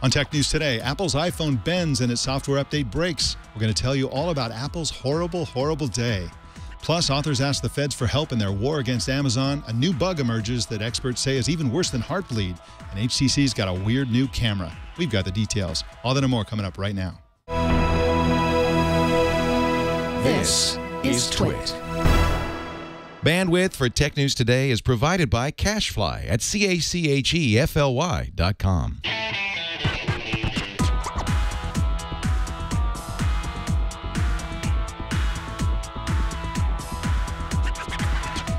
On Tech News Today, Apple's iPhone bends and its software update breaks. We're going to tell you all about Apple's horrible, horrible day. Plus, authors ask the feds for help in their war against Amazon. A new bug emerges that experts say is even worse than heartbleed. And HTC's got a weird new camera. We've got the details. All that and more coming up right now. This is Twit. Bandwidth for Tech News Today is provided by CashFly at CACHEFLY.com.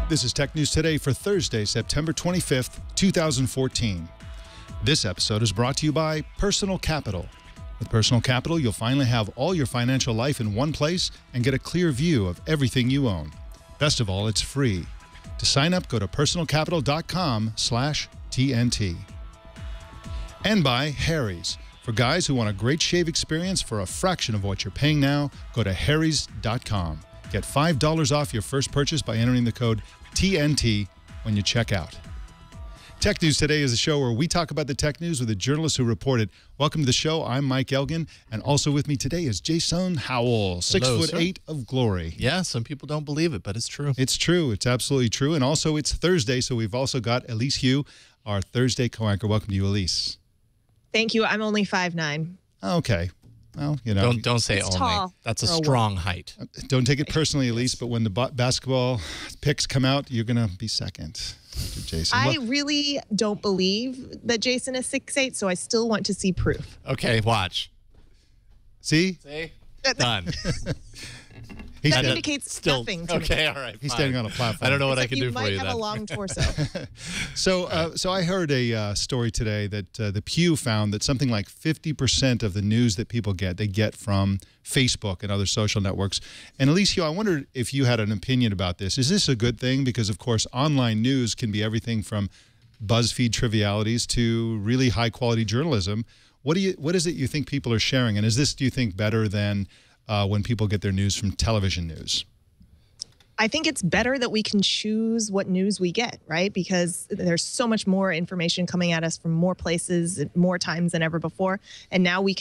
This is Tech News Today for Thursday, September 25th, 2014. This episode is brought to you by Personal Capital. With Personal Capital, you'll finally have all your financial life in one place and get a clear view of everything you own. Best of all, it's free. To sign up, go to personalcapital.com/TNT. And by Harry's. For guys who want a great shave experience for a fraction of what you're paying now, go to harrys.com. Get $5 off your first purchase by entering the code TNT when you check out. Tech News Today is a show where we talk about the tech news with the journalists who report it. Welcome to the show. I'm Mike Elgan, and also with me today is Jason Howell, 6'8" of glory. Yeah, some people don't believe it, but it's true. It's true. It's absolutely true. And also, it's Thursday, so we've also got Elise Hugh, our Thursday co-anchor. Welcome to you, Elise. Thank you. I'm only 5'9". Okay. Well, you know. Don't say only. Tall. That's a strong height. Don't take it personally, Elise, but when the basketball picks come out, you're going to be second to Jason. I really don't believe that Jason is 6'8", so I still want to see proof. Okay, watch. See? Done. That indicates nothing to me. Okay, all right. He's standing on a platform. I don't know what I can do You for you might have then. a long torso. So I heard a story today that the Pew found that something like 50% of the news that people get, they get from Facebook and other social networks. And Elise, I wondered if you had an opinion about this. Is this a good thing? Because, of course, online news can be everything from BuzzFeed trivialities to really high-quality journalism. What is it you think people are sharing? And is this, do you think, better than when people get their news from television news? I think it's better that we can choose what news we get, right? Because there's so much more information coming at us from more places, more times than ever before. And now we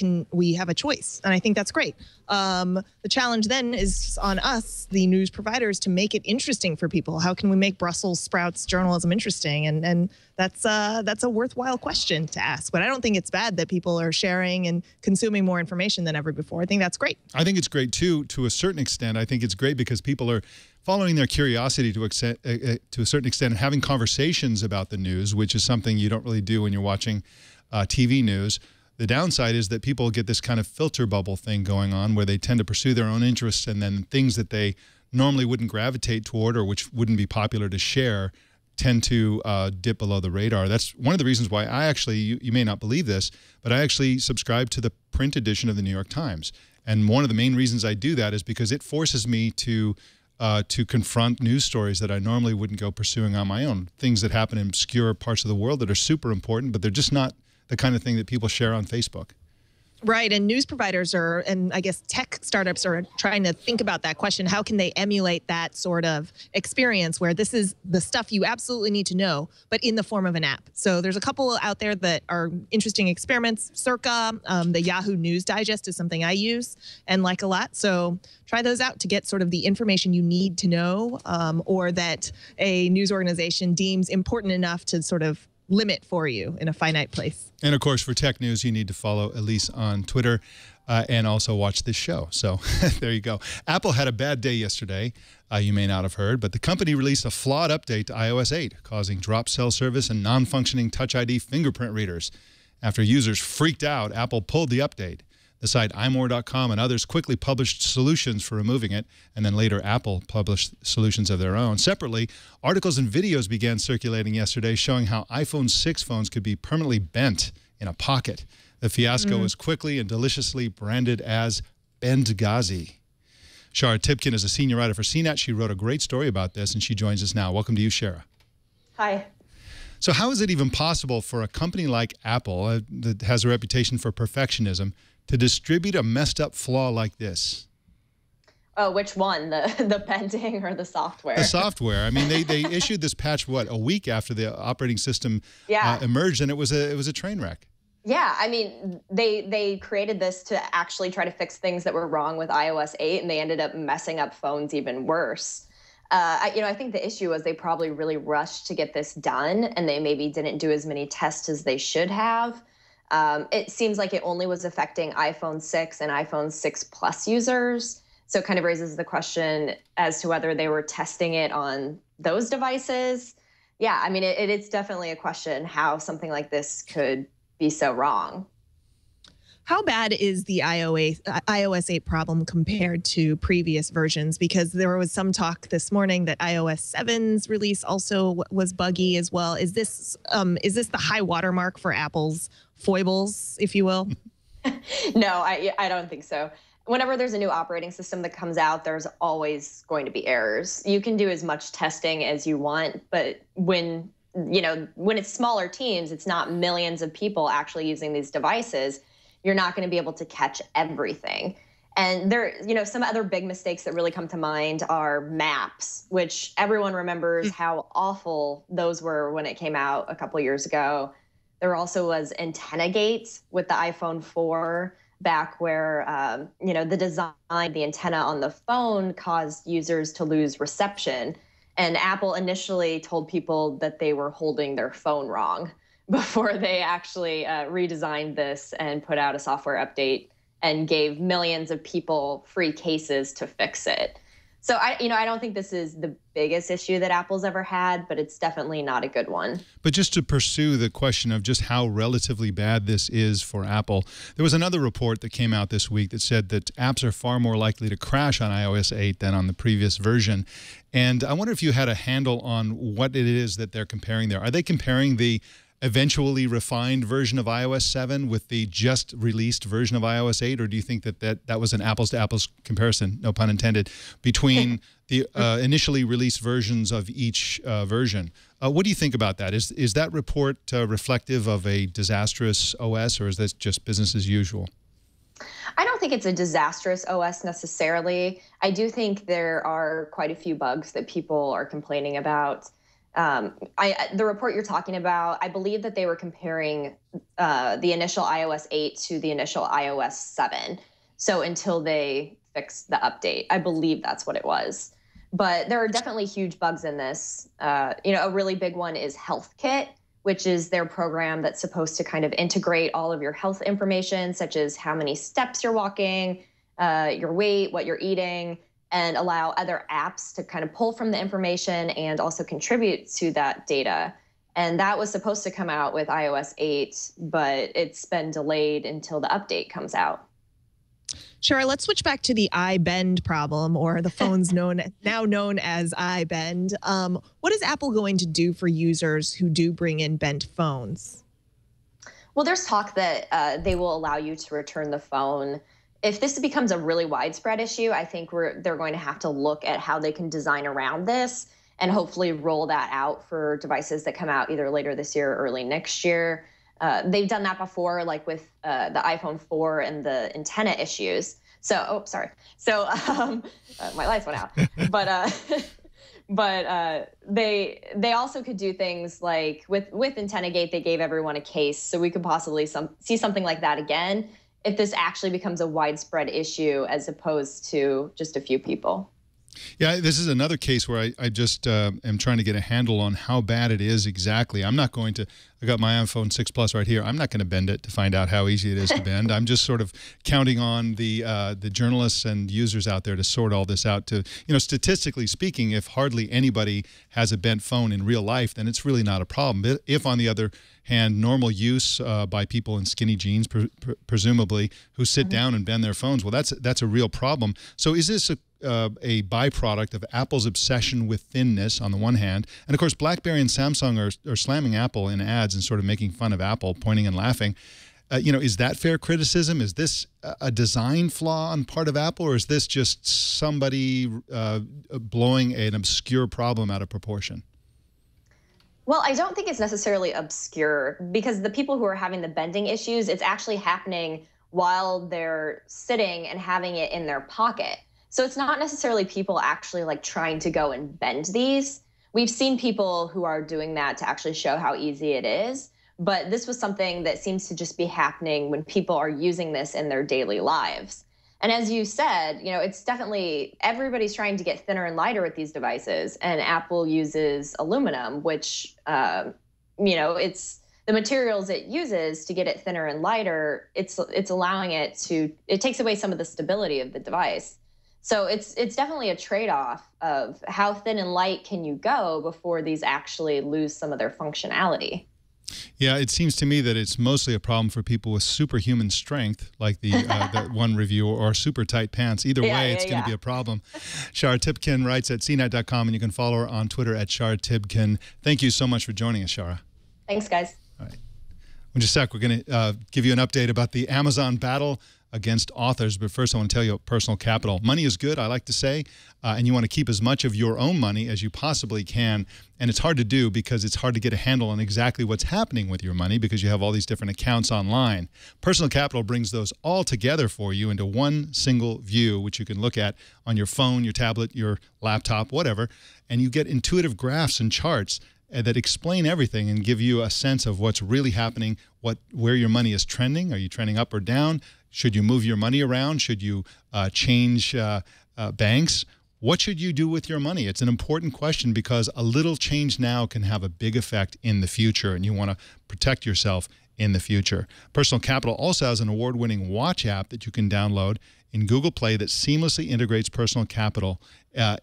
have a choice. And I think that's great. The challenge then is on us, the news providers, to make it interesting for people. How can we make Brussels sprouts journalism interesting? And that's a worthwhile question to ask. But I don't think it's bad that people are sharing and consuming more information than ever before. I think that's great. I think it's great, too, to a certain extent. I think it's great because people are following their curiosity to a certain extent and having conversations about the news, which is something you don't really do when you're watching TV news. The downside is that people get this kind of filter bubble thing going on where they tend to pursue their own interests, and then things that they normally wouldn't gravitate toward or which wouldn't be popular to share tend to dip below the radar. That's one of the reasons why I actually, you may not believe this, but I actually subscribe to the print edition of the New York Times. And one of the main reasons I do that is because it forces me to confront news stories that I normally wouldn't go pursuing on my own. Things that happen in obscure parts of the world that are super important, but they're just not the kind of thing that people share on Facebook. Right, and news providers are, and I guess tech startups are trying to think about that question. How can they emulate that sort of experience where this is the stuff you absolutely need to know, but in the form of an app? So there's a couple out there that are interesting experiments. Circa, the Yahoo News Digest is something I use and like a lot. So try those out to get sort of the information you need to know, or that a news organization deems important enough to sort of limit for you in a finite place. And of course, for tech news, you need to follow Elise on Twitter and also watch this show. So there you go. Apple had a bad day yesterday, you may not have heard, but the company released a flawed update to iOS 8, causing dropped cell service and non-functioning Touch ID fingerprint readers. After users freaked out, Apple pulled the update. The site imore.com and others quickly published solutions for removing it, and then later Apple published solutions of their own. Separately, articles and videos began circulating yesterday showing how iPhone 6 phones could be permanently bent in a pocket. The fiasco was quickly and deliciously branded as Bendghazi. Shara Tibken is a senior writer for CNET. She wrote a great story about this, and she joins us now. Welcome to you, Shara. Hi. So how is it even possible for a company like Apple, that has a reputation for perfectionism, to distribute a messed up flaw like this? Oh, which one? The bending or the software? The software. I mean, they issued this patch, what, a week after the operating system emerged, and it was a train wreck. Yeah, I mean, they created this to actually try to fix things that were wrong with iOS 8, and they ended up messing up phones even worse. I think the issue was they probably really rushed to get this done, and they maybe didn't do as many tests as they should have. It seems like it only was affecting iPhone 6 and iPhone 6 Plus users. So it kind of raises the question as to whether they were testing it on those devices. Yeah, I mean, it's definitely a question how something like this could be so wrong. How bad is the iOS 8 problem compared to previous versions? Because there was some talk this morning that iOS 7's release also was buggy as well. Is this the high watermark for Apple's foibles, if you will? No, I don't think so. Whenever there's a new operating system that comes out, there's always going to be errors. You can do as much testing as you want, but when it's smaller teams, it's not millions of people actually using these devices, you're not going to be able to catch everything. And some other big mistakes that really come to mind are maps, which everyone remembers how awful those were when it came out a couple years ago. There also was antenna gates with the iPhone 4 back where, the design, the antenna on the phone caused users to lose reception. And Apple initially told people that they were holding their phone wrong before they actually redesigned this and put out a software update and gave millions of people free cases to fix it. So I don't think this is the biggest issue that Apple's ever had, but it's definitely not a good one. But just to pursue the question of just how relatively bad this is for Apple, there was another report that came out this week that said that apps are far more likely to crash on iOS 8 than on the previous version. And I wonder if you had a handle on what it is that they're comparing there. Are they comparing the eventually refined version of iOS 7 with the just released version of iOS 8, or do you think that was an apples-to-apples comparison, no pun intended, between the initially released versions of each version? What do you think about that? Is that report reflective of a disastrous OS, or is this just business as usual? I don't think it's a disastrous OS necessarily. I do think there are quite a few bugs that people are complaining about. The report you're talking about, I believe that they were comparing the initial iOS 8 to the initial iOS 7. So until they fixed the update, I believe that's what it was. But there are definitely huge bugs in this. A really big one is HealthKit, which is their program that's supposed to kind of integrate all of your health information, such as how many steps you're walking, your weight, what you're eating, and allow other apps to kind of pull from the information and also contribute to that data. And that was supposed to come out with iOS 8, but it's been delayed until the update comes out. Shara, let's switch back to the iBend problem, or the phones now known as iBend. What is Apple going to do for users who do bring in bent phones? Well, there's talk that they will allow you to return the phone. If this becomes a really widespread issue, I think they're going to have to look at how they can design around this and hopefully roll that out for devices that come out either later this year or early next year. They've done that before, like with the iPhone 4 and the antenna issues. So, sorry. So my lights went out. But they also could do things like with Antenna Gate, they gave everyone a case, so we could possibly see something like that again if this actually becomes a widespread issue as opposed to just a few people. Yeah, this is another case where I just am trying to get a handle on how bad it is exactly. I'm not going to, I got my iPhone 6 Plus right here. I'm not going to bend it to find out how easy it is to bend. I'm just sort of counting on the journalists and users out there to sort all this out. To, statistically speaking, if hardly anybody has a bent phone in real life, then it's really not a problem. If, on the other hand, normal use by people in skinny jeans, presumably, who sit down and bend their phones, well, that's a real problem. So is this a byproduct of Apple's obsession with thinness on the one hand, and of course BlackBerry and Samsung are slamming Apple in ads and sort of making fun of Apple, pointing and laughing. Is that fair criticism? Is this a design flaw on part of Apple, or is this just somebody blowing an obscure problem out of proportion? Well, I don't think it's necessarily obscure, because the people who are having the bending issues, it's actually happening while they're sitting and having it in their pocket. So it's not necessarily people actually like trying to go and bend these. We've seen people who are doing that to actually show how easy it is. But this was something that seems to just be happening when people are using this in their daily lives. And as you said, it's definitely everybody's trying to get thinner and lighter with these devices. And Apple uses aluminum, which, it's the materials it uses to get it thinner and lighter. It's allowing it takes away some of the stability of the device. So it's definitely a trade-off of how thin and light can you go before these actually lose some of their functionality. Yeah, it seems to me that it's mostly a problem for people with superhuman strength, like that one review, or super tight pants. Either way, it's going to be a problem. Shara Tibken writes at cnet.com, and you can follow her on Twitter at Shara Tibken. Thank you so much for joining us, Shara. Thanks, guys. All right. In just a sec, we're going to give you an update about the Amazon battle against authors. But first, I want to tell you about personal capital. Money is good, I like to say, and you want to keep as much of your own money as you possibly can. And it's hard to do because it's hard to get a handle on exactly what's happening with your money because you have all these different accounts online. Personal Capital brings those all together for you into one single view, which you can look at on your phone, your tablet, your laptop, whatever. And you get intuitive graphs and charts that explain everything and give you a sense of what's really happening, where your money is trending. Are you trending up or down? Should you move your money around? Should you change banks? What should you do with your money? It's an important question because a little change now can have a big effect in the future, and you want to protect yourself in the future. Personal Capital also has an award-winning watch app that you can download in Google Play that seamlessly integrates Personal Capital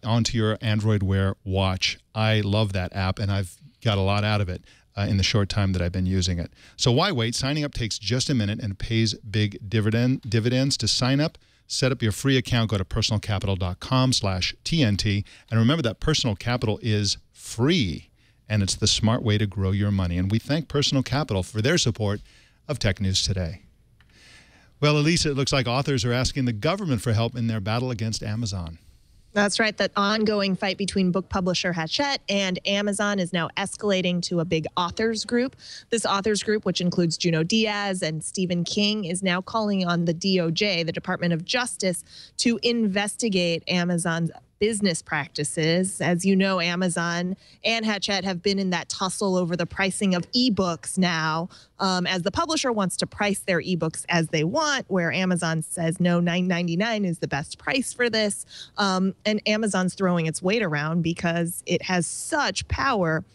onto your Android Wear watch. I love that app, and I've got a lot out of it in the short time that I've been using it. So why wait? Signing up takes just a minute and pays big dividends. To sign up, set up your free account. Go to personalcapital.com/TNT. And remember that Personal Capital is free, and it's the smart way to grow your money. And we thank Personal Capital for their support of Tech News Today. Well, Elise, it looks like authors are asking the government for help in their battle against Amazon. That's right. That ongoing fight between book publisher Hachette and Amazon is now escalating to a big authors group. This authors group, which includes Junot Diaz and Stephen King, is now calling on the DOJ, the Department of Justice, to investigate Amazon's business practices. As you know, Amazon and Hachette have been in that tussle over the pricing of ebooks now, as the publisher wants to price their ebooks as they want, where Amazon says, no, $9.99 is the best price for this. And Amazon's throwing its weight around because it has such power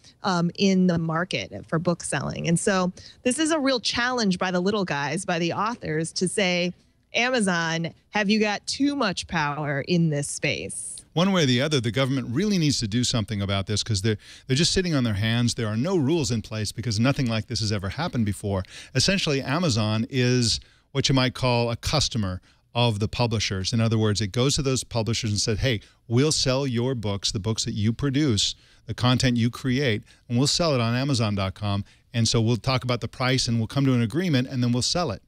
in the market for book selling. And so this is a real challenge by the little guys, by the authors, to say, Amazon, have you got too much power in this space? One way or the other, the government really needs to do something about this because they're just sitting on their hands. There are no rules in place because nothing like this has ever happened before. Essentially, Amazon is what you might call a customer of the publishers. In other words, it goes to those publishers and said, hey, we'll sell your books, the books that you produce, the content you create, and we'll sell it on Amazon.com. And so we'll talk about the price and we'll come to an agreement and then we'll sell it.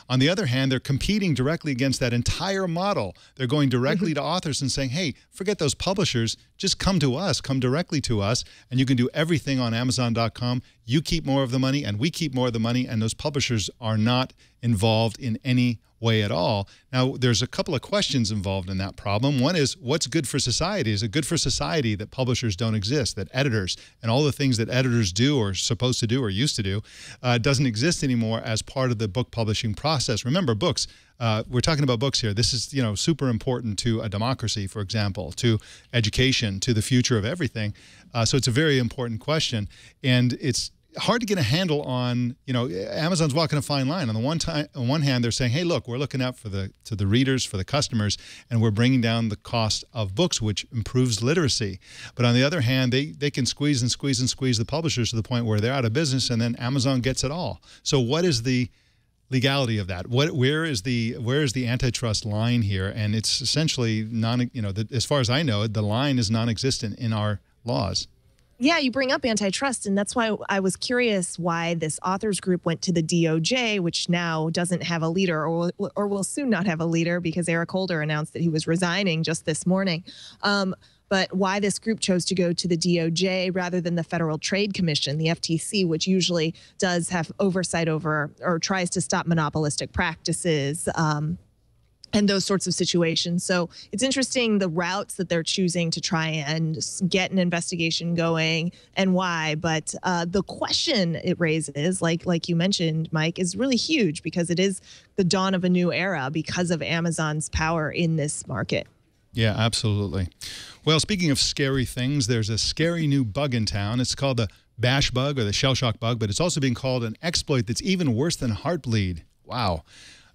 On the other hand, they're competing directly against that entire model. They're going directly to authors and saying, hey, forget those publishers. Just come to us, come directly to us, and you can do everything on Amazon.com. You keep more of the money, and we keep more of the money, and those publishers are not involved in any way at all. Now, there's a couple of questions involved in that problem. One is, what's good for society? Is it good for society that publishers don't exist, that editors and all the things that editors do or are supposed to do or used to do doesn't exist anymore as part of the book publishing process? Remember, books. We're talking about books here. This is, super important to a democracy, for example, to education, to the future of everything. So it's a very important question, and it's hard to get a handle on. Amazon's walking a fine line. On one hand, they're saying, hey, look, we're looking out for the readers, for the customers, and we're bringing down the cost of books, which improves literacy. But on the other hand, they can squeeze and squeeze and squeeze the publishers to the point where they're out of business, and then Amazon gets it all. So what is the legality of that? Where is the antitrust line here? And it's essentially as far as I know, the line is non-existent in our laws. Yeah, you bring up antitrust, and that's why I was curious why this authors group went to the DOJ, which now doesn't have a leader, or will soon not have a leader because Eric Holder announced that he was resigning just this morning. But why this group chose to go to the DOJ rather than the Federal Trade Commission, the FTC, which usually does have oversight over or tries to stop monopolistic practices and those sorts of situations. So it's interesting the routes that they're choosing to try and get an investigation going and why. But the question it raises, like you mentioned, Mike, is really huge because it is the dawn of a new era because of Amazon's power in this market. Yeah, absolutely. Well, speaking of scary things, there's a scary new bug in town. It's called the bash bug or the shell shock bug, but it's also being called an exploit that's even worse than Heartbleed. Wow.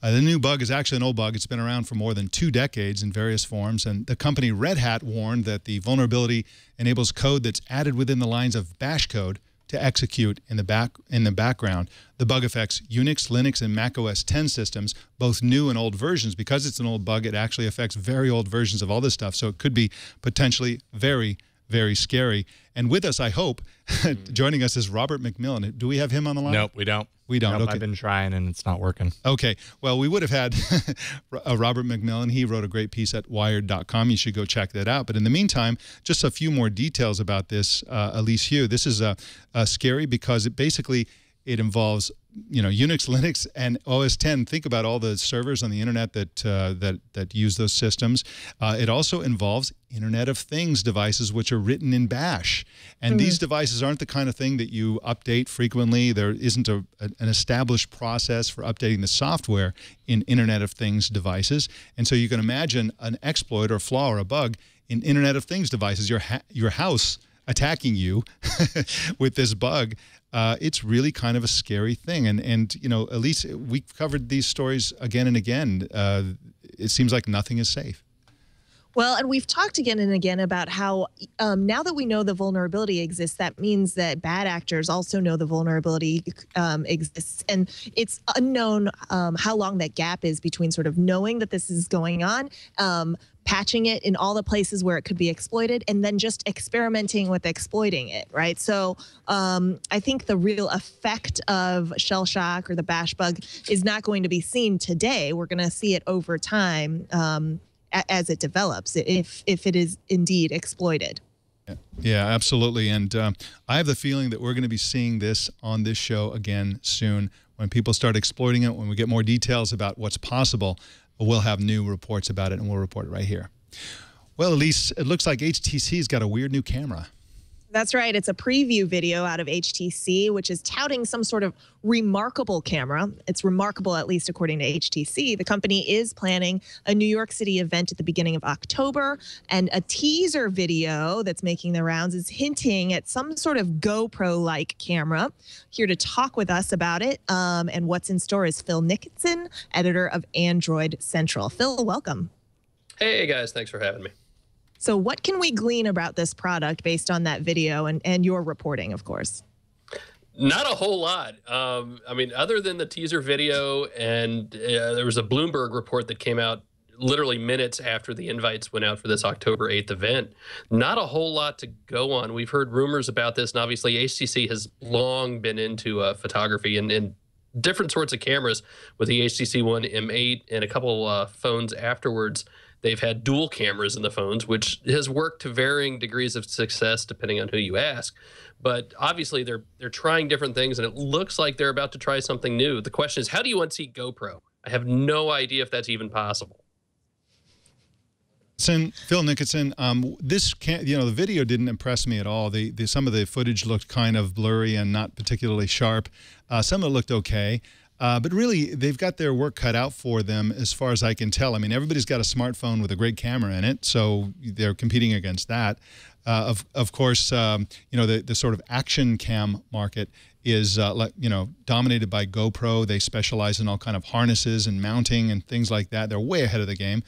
The new bug is actually an old bug. It's been around for more than 2 decades in various forms, and the company Red Hat warned that the vulnerability enables code that's added within the lines of bash code to execute in the background. The bug affects Unix, Linux, and Mac OS X systems, both new and old versions. Because it's an old bug, it actually affects very old versions of all this stuff, so it could be potentially very, very scary. And with us, I hope, joining us is Robert McMillan. Do we have him on the line? Nope, we don't. We don't. Nope, Okay. I've been trying and it's not working. Okay. Well, we would have had Robert McMillan. He wrote a great piece at wired.com. You should go check that out. But in the meantime, just a few more details about this, Elise Hugh. This is scary because it involves, Unix, Linux, and OS X. Think about all the servers on the internet that use those systems. It also involves Internet of Things devices, which are written in Bash. And these devices aren't the kind of thing that you update frequently. There isn't an established process for updating the software in Internet of Things devices. And so you can imagine an exploit or flaw or a bug in Internet of Things devices, your house attacking you with this bug. It's really kind of a scary thing. And Elise, we've covered these stories again and again. It seems like nothing is safe. Well, and we've talked again and again about how now that we know the vulnerability exists, that means that bad actors also know the vulnerability exists. And it's unknown how long that gap is between sort of knowing that this is going on, patching it in all the places where it could be exploited, and then just experimenting with exploiting it, right? So I think the real effect of shell shock or the bash bug is not going to be seen today. We're going to see it over time as it develops, if it is indeed exploited. Yeah, absolutely. And I have the feeling that we're going to be seeing this on this show again soon. When people start exploiting it, when we get more details about what's possible, we'll have new reports about it, and we'll report it right here. Well, Elise, it looks like HTC's got a weird new camera. That's right. It's a preview video out of HTC, which is touting some sort of remarkable camera. It's remarkable, at least according to HTC. The company is planning a New York City event at the beginning of October, and a teaser video that's making the rounds is hinting at some sort of GoPro-like camera. Here to talk with us about it and what's in store is Phil Nickinson, editor of Android Central. Phil, welcome. Hey, guys. Thanks for having me. So what can we glean about this product based on that video and your reporting, of course? Not a whole lot. I mean, other than the teaser video, and there was a Bloomberg report that came out literally minutes after the invites went out for this October 8th event. Not a whole lot to go on. We've heard rumors about this, and obviously HTC has long been into photography and different sorts of cameras with the HTC One M8 and a couple phones afterwards. They've had dual cameras in the phones, which has worked to varying degrees of success depending on who you ask. But obviously, they're trying different things, and it looks like they're about to try something new. The question is, how do you unseat GoPro? I have no idea if that's even possible. Phil Nickinson, the video didn't impress me at all. Some of the footage looked kind of blurry and not particularly sharp. Some of it looked okay. But really, they've got their work cut out for them as far as I can tell. I mean, everybody's got a smartphone with a great camera in it, so they're competing against that. Of course, the sort of action cam market is, dominated by GoPro. They specialize in all kind of harnesses and mounting and things like that. They're way ahead of the game.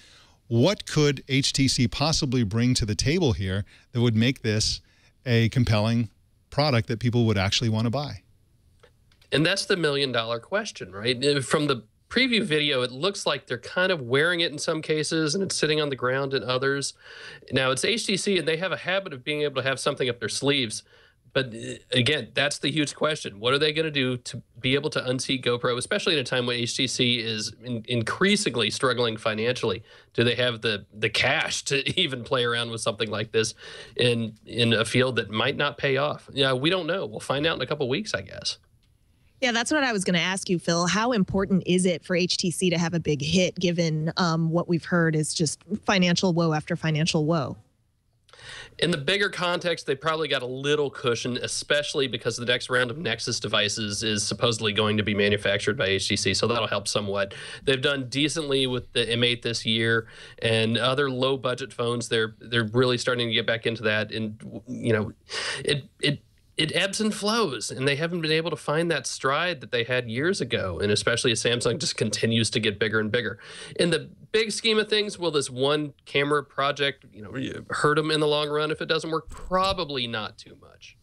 What could HTC possibly bring to the table here that would make this a compelling product that people would actually want to buy? And that's the million-dollar question, right? From the preview video, it looks like they're kind of wearing it in some cases, and it's sitting on the ground in others. Now, it's HTC, and they have a habit of being able to have something up their sleeves. But again, that's the huge question. What are they going to do to be able to unseat GoPro, especially in a time when HTC is increasingly struggling financially? Do they have the cash to even play around with something like this in a field that might not pay off? Yeah, we don't know. We'll find out in a couple of weeks, I guess. Yeah, that's what I was going to ask you, Phil. How important is it for HTC to have a big hit, given what we've heard is just financial woe after financial woe? In the bigger context, they probably got a little cushion, especially because the next round of Nexus devices is supposedly going to be manufactured by HTC, so that'll help somewhat. They've done decently with the M8 this year, and other low-budget phones, they're really starting to get back into that. And you know, it ebbs and flows, and they haven't been able to find that stride that they had years ago, and especially as Samsung just continues to get bigger and bigger. In the big scheme of things, will this one camera project, you know, hurt them in the long run if it doesn't work? Probably not too much.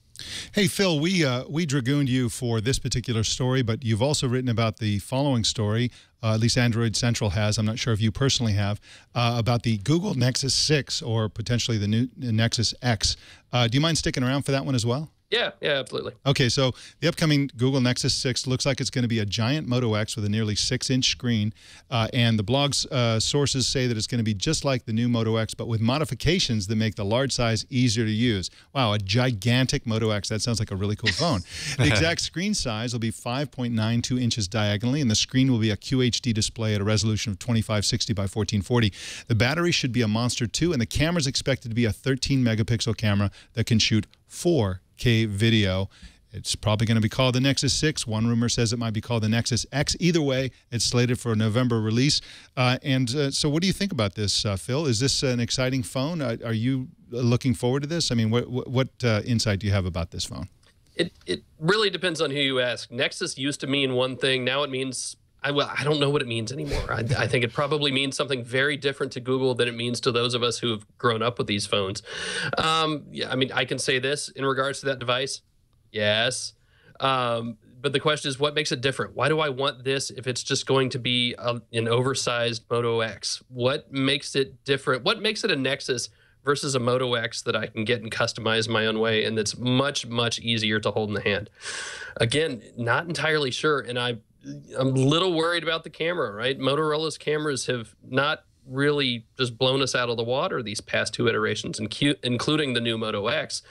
Hey, Phil, we dragooned you for this particular story, but you've also written about the following story, at least Android Central has, I'm not sure if you personally have, about the Google Nexus 6 or potentially the new Nexus X. Do you mind sticking around for that one as well? Yeah, absolutely. Okay, so the upcoming Google Nexus 6 looks like it's going to be a giant Moto X with a nearly 6-inch screen, and the blog's sources say that it's going to be just like the new Moto X, but with modifications that make the large size easier to use. Wow, a gigantic Moto X. That sounds like a really cool phone. The exact screen size will be 5.92 inches diagonally, and the screen will be a QHD display at a resolution of 2560 by 1440. The battery should be a monster too, and the camera is expected to be a 13-megapixel camera that can shoot 4K video. It's probably going to be called the Nexus 6. One rumor says it might be called the Nexus X. Either way, it's slated for a November release. So what do you think about this, Phil? Is this an exciting phone? Are you looking forward to this? I mean, what insight do you have about this phone? It really depends on who you ask. Nexus used to mean one thing. Now it means, well, I don't know what it means anymore. I think it probably means something very different to Google than it means to those of us who have grown up with these phones. Yeah, I mean, I can say this in regards to that device. Yes. But the question is, what makes it different? Why do I want this if it's just going to be an oversized Moto X? What makes it different? What makes it a Nexus versus a Moto X that I can get and customize my own way, and that's much, much easier to hold in the hand? Again, not entirely sure, and I'm a little worried about the camera, right? Motorola's cameras have not really just blown us out of the water these past 2 iterations, including the new Moto X.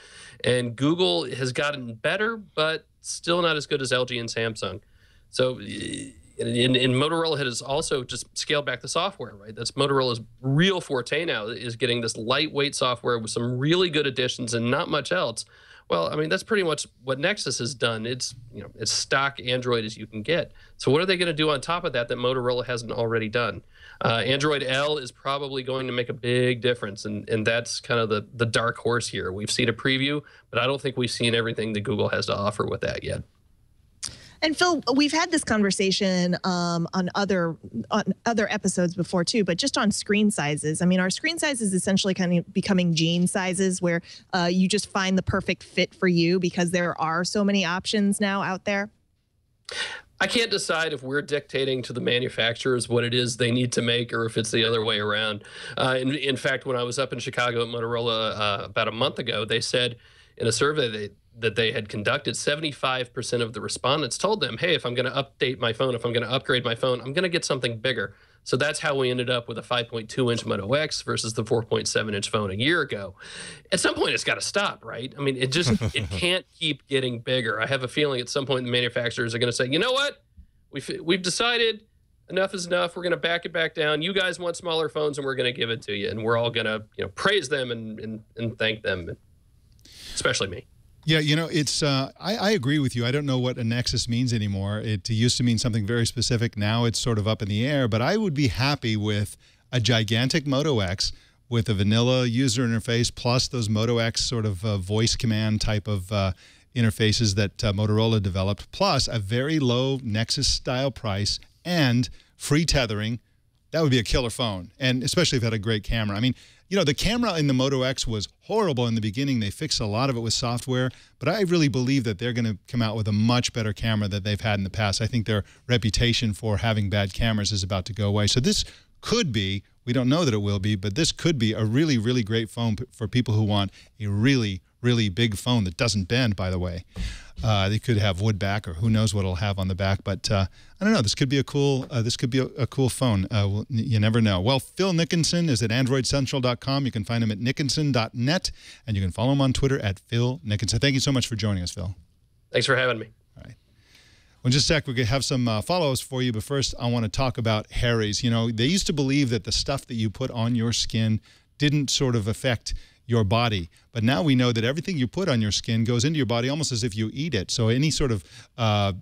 And Google has gotten better, but still not as good as LG and Samsung. So and Motorola has also just scaled back the software, right? That's Motorola's real forte now, is getting this lightweight software with some really good additions and not much else. Well, I mean, that's pretty much what Nexus has done. It's, you know, as stock Android as you can get. So what are they going to do on top of that that Motorola hasn't already done? Android L is probably going to make a big difference, and that's kind of the dark horse here. We've seen a preview, but I don't think we've seen everything that Google has to offer with that yet. And Phil, we've had this conversation on other episodes before too, but just on screen sizes. I mean, are screen sizes essentially kind of becoming jean sizes where you just find the perfect fit for you because there are so many options now out there? I can't decide if we're dictating to the manufacturers what it is they need to make or if it's the other way around. In fact, when I was up in Chicago at Motorola about a month ago, they said in a survey that they had conducted, 75% of the respondents told them, hey, if I'm going to update my phone, if I'm going to upgrade my phone, I'm going to get something bigger. So that's how we ended up with a 5.2-inch Moto X versus the 4.7-inch phone a year ago. At some point, it's got to stop, right? I mean, it can't keep getting bigger. I have a feeling at some point the manufacturers are going to say, you know what? We've decided enough is enough. We're going to back it back down. You guys want smaller phones, and we're going to give it to you. And we're all going to, you know, praise them and thank them, especially me. Yeah, you know, it's I agree with you. I don't know what a Nexus means anymore. It used to mean something very specific. Now it's sort of up in the air. But I would be happy with a gigantic Moto X with a vanilla user interface plus those Moto X sort of voice command type of interfaces that Motorola developed, plus a very low Nexus-style price and free tethering. That would be a killer phone, and especially if it had a great camera. I mean, you know, the camera in the Moto X was horrible in the beginning. They fixed a lot of it with software, but I really believe that they're going to come out with a much better camera than they've had in the past. I think their reputation for having bad cameras is about to go away. So this could be, we don't know that it will be, but this could be a really, really great phone for people who want a really, really big phone that doesn't bend, by the way. They could have wood back, or who knows what it'll have on the back. But I don't know. This could be a cool. A cool phone. You never know. Well, Phil Nickinson is at AndroidCentral.com. You can find him at Nickinson.net, and you can follow him on Twitter at Phil Nickinson. Thank you so much for joining us, Phil. Thanks for having me. All right. Well, in just a sec, we're going to have some follow-ups for you, but first I want to talk about Harry's. You know, they used to believe that the stuff that you put on your skin didn't sort of affect your body, but now we know that everything you put on your skin goes into your body almost as if you eat it. So any sort of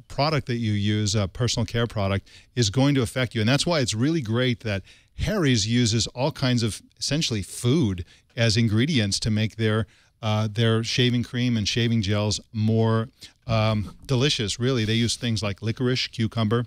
product that you use, a personal care product, is going to affect you, and that's why it's really great that Harry's uses all kinds of essentially food as ingredients to make their shaving cream and shaving gels more delicious. Really, they use things like licorice, cucumber,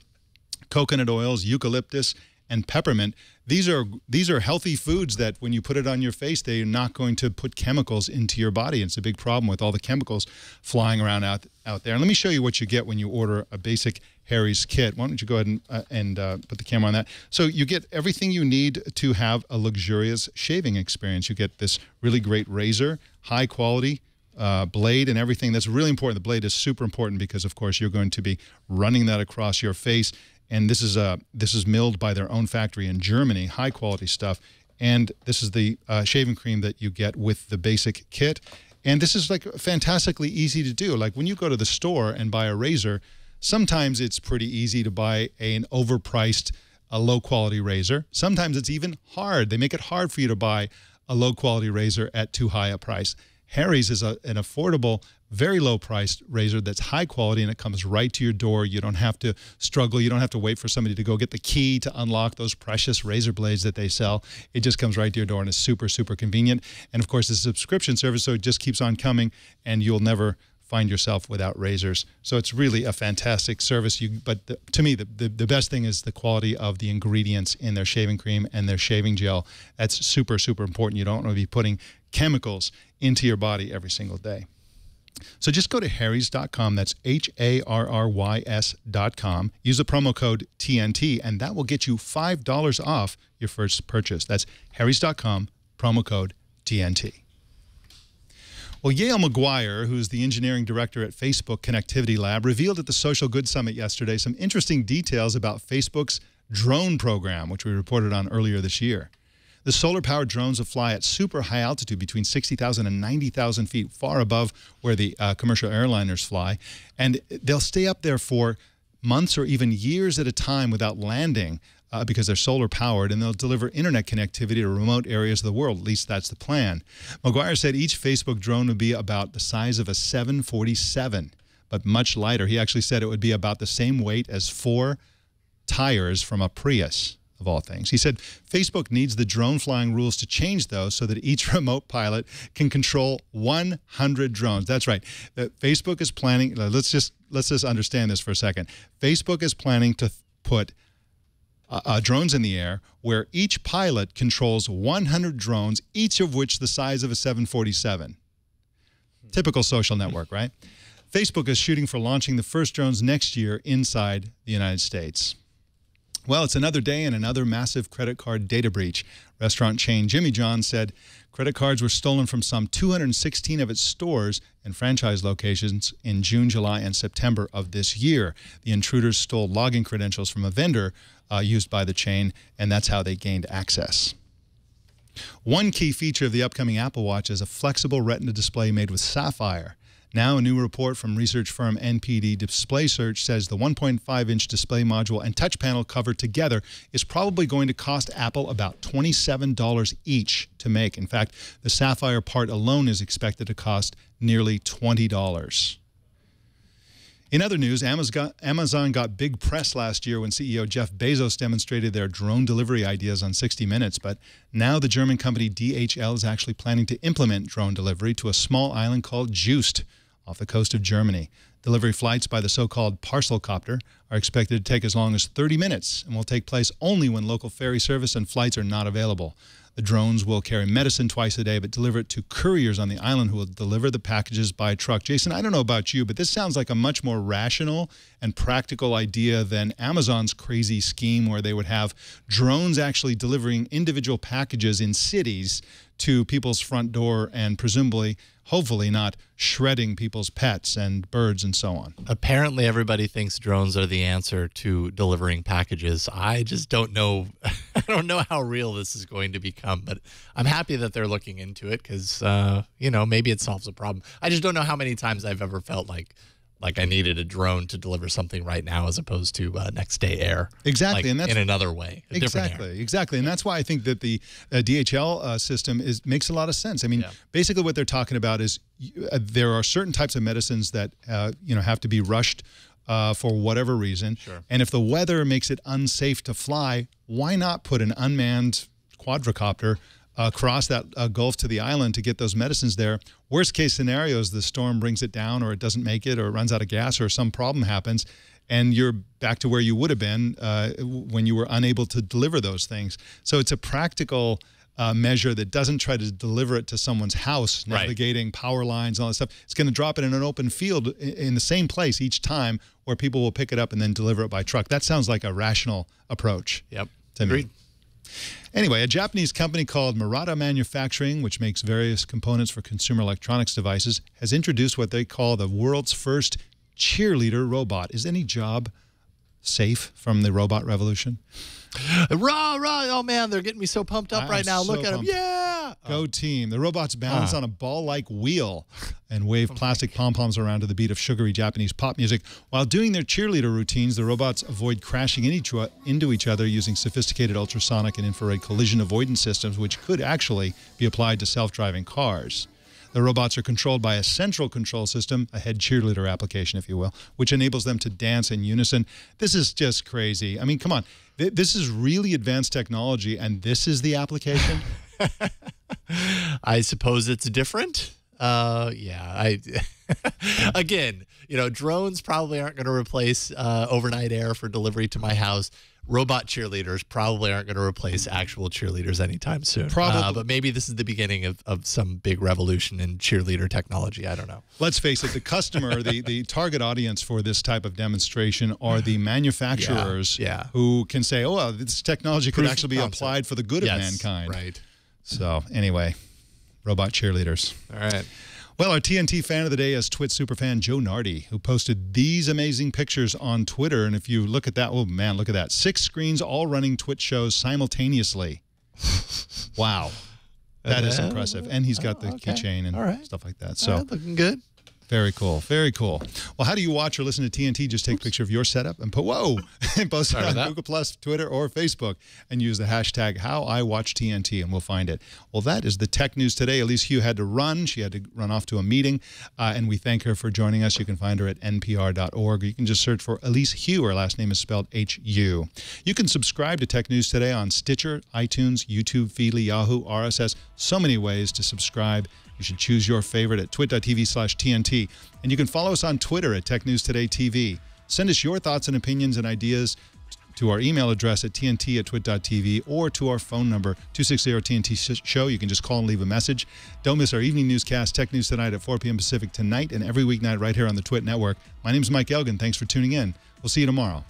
coconut oils, eucalyptus, and peppermint. These are healthy foods that when you put it on your face, they're not going to put chemicals into your body. It's a big problem with all the chemicals flying around out there. And let me show you what you get when you order a basic Harry's kit. Why don't you go ahead and put the camera on that? So you get everything you need to have a luxurious shaving experience. You get this really great razor, high quality blade, and everything. That's really important. The blade is super important because, of course, you're going to be running that across your face. And this is milled by their own factory in Germany, high quality stuff. And this is the shaving cream that you get with the basic kit. And this is like fantastically easy to do. Like when you go to the store and buy a razor, sometimes it's pretty easy to buy an overpriced, low quality razor. Sometimes it's even hard. They make it hard for you to buy a low quality razor at too high a price. Harry's is an affordable, very low-priced razor that's high quality, and it comes right to your door. You don't have to struggle. You don't have to wait for somebody to go get the key to unlock those precious razor blades that they sell. It just comes right to your door, and it's super, super convenient. And, of course, it's a subscription service, so it just keeps on coming, and you'll never find yourself without razors. So it's really a fantastic service. To me, the best thing is the quality of the ingredients in their shaving cream and their shaving gel. That's super, super important. You don't want to be putting chemicals into your body every single day. So just go to harrys.com. That's HARRYS.com. Use the promo code TNT, and that will get you $5 off your first purchase. That's harrys.com, promo code TNT. Well, Yale McGuire, who's the engineering director at Facebook Connectivity Lab, revealed at the Social Good Summit yesterday some interesting details about Facebook's drone program, which we reported on earlier this year. The solar-powered drones will fly at super high altitude between 60,000 and 90,000 feet, far above where the commercial airliners fly. And they'll stay up there for months or even years at a time without landing because they're solar-powered, and they'll deliver internet connectivity to remote areas of the world. At least that's the plan. McGuire said each Facebook drone would be about the size of a 747, but much lighter. He actually said it would be about the same weight as 4 tires from a Prius, of all things. He said Facebook needs the drone flying rules to change, though, so that each remote pilot can control 100 drones. That's right. Facebook is planning, let's just understand this for a second. Facebook is planning to put drones in the air where each pilot controls 100 drones, each of which the size of a 747. Typical social network, right? Facebook is shooting for launching the first drones next year inside the United States. Well, it's another day and another massive credit card data breach. Restaurant chain Jimmy John's said credit cards were stolen from some 216 of its stores and franchise locations in June, July, and September of this year. The intruders stole login credentials from a vendor used by the chain, and that's how they gained access. One key feature of the upcoming Apple Watch is a flexible retina display made with sapphire. Now, a new report from research firm NPD Display Search says the 1.5-inch display module and touch panel cover together is probably going to cost Apple about $27 each to make. In fact, the sapphire part alone is expected to cost nearly $20. In other news, Amazon got big press last year when CEO Jeff Bezos demonstrated their drone delivery ideas on 60 Minutes, but now the German company DHL is actually planning to implement drone delivery to a small island called Juist off the coast of Germany. Delivery flights by the so-called parcel copter are expected to take as long as 30 minutes and will take place only when local ferry service and flights are not available. The drones will carry medicine twice a day, but deliver it to couriers on the island who will deliver the packages by truck. Jason, I don't know about you, but this sounds like a much more rational and practical idea than Amazon's crazy scheme where they would have drones actually delivering individual packages in cities to people's front door and presumably, hopefully not shredding people's pets and birds and so on. Apparently everybody thinks drones are the answer to delivering packages. I just don't know. I don't know how real this is going to become, but I'm happy that they're looking into it because, you know, maybe it solves a problem. I just don't know how many times I've ever felt like Like I needed a drone to deliver something right now as opposed to next day air. Exactly. Like and that's in another way. A different air. Exactly. And that's why I think that the DHL system makes a lot of sense. I mean, basically what they're talking about is there are certain types of medicines that have to be rushed for whatever reason. Sure. And if the weather makes it unsafe to fly, why not put an unmanned quadricopter across that Gulf to the island to get those medicines there? Worst case scenario is the storm brings it down, or it doesn't make it, or it runs out of gas, or some problem happens, and you're back to where you would have been when you were unable to deliver those things. So it's a practical measure that doesn't try to deliver it to someone's house, navigating power lines and all that stuff. It's going to drop it in an open field in the same place each time, where people will pick it up and then deliver it by truck. That sounds like a rational approach. Yep. Agreed. Anyway, a Japanese company called Murata Manufacturing, which makes various components for consumer electronics devices, has introduced what they call the world's first cheerleader robot. Is any job safe from the robot revolution? Rah, rah. Oh, man, they're getting me so pumped up right now. Look at them. Yeah. Go team. The robots balance on a ball-like wheel and wave plastic pom-poms around to the beat of sugary Japanese pop music. While doing their cheerleader routines, the robots avoid crashing into each other using sophisticated ultrasonic and infrared collision avoidance systems, which could actually be applied to self-driving cars. The robots are controlled by a central control system, a head cheerleader application, if you will, which enables them to dance in unison. This is just crazy. I mean, come on. This is really advanced technology, and this is the application? I suppose it's different. Again, drones probably aren't going to replace overnight air for delivery to my house. Robot cheerleaders probably aren't going to replace actual cheerleaders anytime soon. Probably. But maybe this is the beginning of some big revolution in cheerleader technology. I don't know. Let's face it, the customer, the target audience for this type of demonstration are the manufacturers who can say, oh, well, this technology could actually be applied for the good of mankind. Right. So anyway, robot cheerleaders. All right. Well, our TNT fan of the day is Twit superfan Joe Nardi, who posted these amazing pictures on Twitter. And if you look at that, oh, man, look at that. 6 screens all running Twitch shows simultaneously. Wow. That is impressive. And he's got the keychain and stuff like that. So looking good. Very cool. Very cool. Well, how do you watch or listen to TNT? Just take a picture of your setup and and post it on Google+, Twitter, or Facebook, and use the hashtag HowIWatchTNT, and we'll find it. Well, that is the tech news today. Elise Hugh had to run. She had to run off to a meeting, and we thank her for joining us. You can find her at npr.org. You can just search for Elise Hugh. Her last name is spelled H-U. You can subscribe to Tech News Today on Stitcher, iTunes, YouTube, Feedly, Yahoo, RSS. So many ways to subscribe. You should choose your favorite at twit.tv/TNT. And you can follow us on Twitter at Tech News Today TV. Send us your thoughts and opinions and ideas to our email address at tnt@twit.tv or to our phone number, 260-TNT-SHOW. You can just call and leave a message. Don't miss our evening newscast, Tech News Tonight at 4 p.m. Pacific tonight and every weeknight right here on the Twit Network. My name is Mike Elgan. Thanks for tuning in. We'll see you tomorrow.